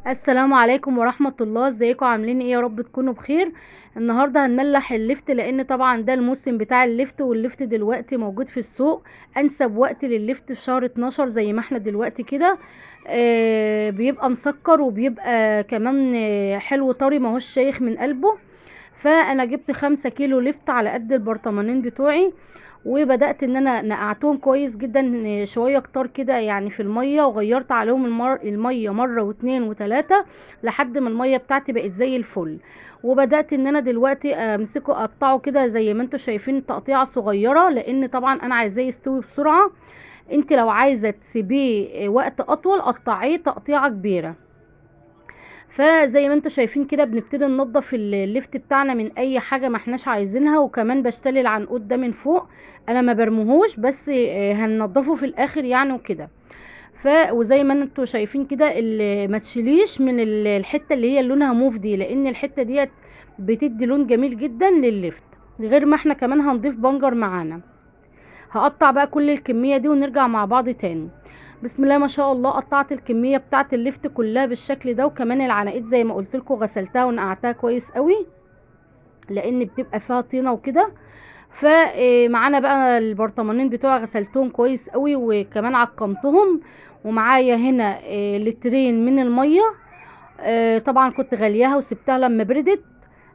السلام عليكم ورحمة الله. ازيكم عاملين ايه؟ يا رب تكونوا بخير. النهاردة هنملح اللفت لان طبعا ده الموسم بتاع اللفت، واللفت دلوقتي موجود في السوق. انسب وقت لللفت في شهر 12 زي ما احنا دلوقتي كده. بيبقى مسكر وبيبقى كمان حلو طري، ماهوش شايخ من قلبه. فانا جبت 5 كيلو لفت على قد البرطمانين بتوعي، وبدات ان انا نقعتهم كويس جدا شويه كتار كده يعني في الميه، وغيرت عليهم الميه مره واتنين وتلاته لحد ما الميه بتاعتي بقت زي الفل. وبدات ان انا دلوقتي امسكه اقطعه كده زي ما انتم شايفين تقطيعه صغيره، لان طبعا انا عايزاه يستوي بسرعه. انت لو عايزه تسيبيه وقت اطول قطعيه تقطيعه كبيره. فزي ما انتم شايفين كده بنبتدي ننضف الليفت بتاعنا من اي حاجه ما احناش عايزينها، وكمان بشتري العنقود ده من فوق. انا ما برموهوش، بس هننضفه في الاخر يعني وكده. وزي ما انتم شايفين كده ما تشيليش من الحته اللي هي لونها موف دي، لان الحته ديت بتدي لون جميل جدا للليفت. غير ما احنا كمان هنضيف بنجر معانا. هقطع بقى كل الكمية دي ونرجع مع بعض تاني. بسم الله ما شاء الله، قطعت الكمية بتاعت اللفت كلها بالشكل ده، وكمان العناقيد زي ما قلت لكم غسلتها ونقعتها كويس قوي، لان بتبقى فيها طينة وكده. فمعانا بقى البرطمانين بتوعي غسلتهم كويس قوي وكمان عقمتهم. ومعايا هنا لترين من المية. طبعا كنت غلياها وسبتها لما بردت.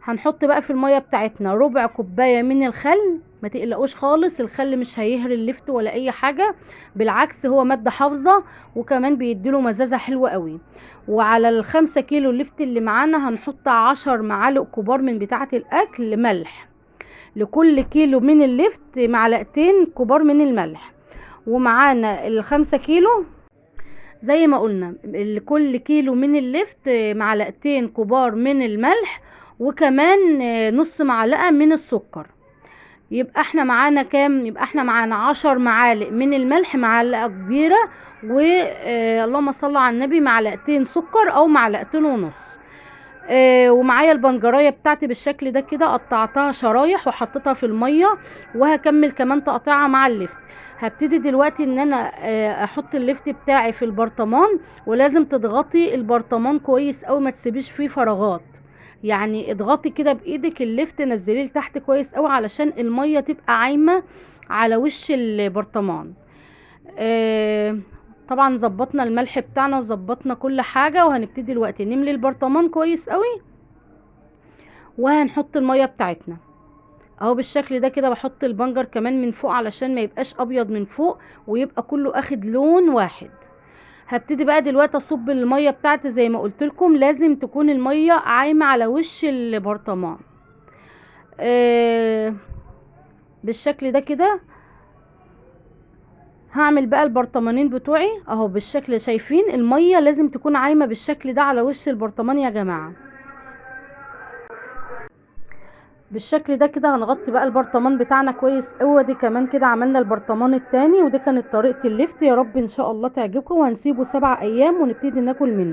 هنحط بقى في المية بتاعتنا ربع كوباية من الخل. ما تقلقوش خالص، الخل مش هيهري اللفت ولا اي حاجة، بالعكس هو مادة حافظة، وكمان بيديله مزازة حلوة قوي. وعلى ال5 كيلو اللفت اللي معانا هنحط 10 معالق كبار من بتاعة الاكل ملح. لكل كيلو من اللفت معلقتين كبار من الملح. ومعانا ال5 كيلو زي ما قلنا لكل كيلو من اللفت معلقتين كبار من الملح، وكمان نص معلقة من السكر. يبقى احنا معانا كام؟ يبقى احنا معانا 10 معالق من الملح، معلقة كبيرة، اللهم صل على النبي معلقتين سكر او معلقتين ونص. ومعايا البنجرايه بتاعتي بالشكل ده كده، قطعتها شرايح وحطيتها في الميه، وهكمل كمان تقطيعها مع اللفت. هبتدي دلوقتي ان انا احط اللفت بتاعي في البرطمان، ولازم تضغطي البرطمان كويس قوي، ما تسيبيش فيه فراغات. يعني اضغطي كده بايدك اللفت، نزليه لتحت كويس قوي علشان الميه تبقى عايمه على وش البرطمان. آه، طبعا ظبطنا الملح بتاعنا وظبطنا كل حاجة، وهنبتدي دلوقتي نملي البرطمان كويس قوي، وهنحط المية بتاعتنا اهو بالشكل ده كده. بحط البنجر كمان من فوق علشان ما يبقاش ابيض من فوق، ويبقى كله اخد لون واحد. هبتدي بقى دلوقتي اصب المية بتاعتي زي ما قلت لكم، لازم تكون المية عايمة على وش البرطمان. آه بالشكل ده كده. هعمل بقى البرطمانين بتوعي اهو بالشكل، شايفين المية لازم تكون عايمة بالشكل ده على وش البرطمان يا جماعة. بالشكل ده كده هنغطي بقى البرطمان بتاعنا كويس قوي. دي كمان كده عملنا البرطمان التاني، ودي كانت طريقة اللفت. يا رب ان شاء الله تعجبكم، وهنسيبه 7 ايام ونبتدي ناكل منه.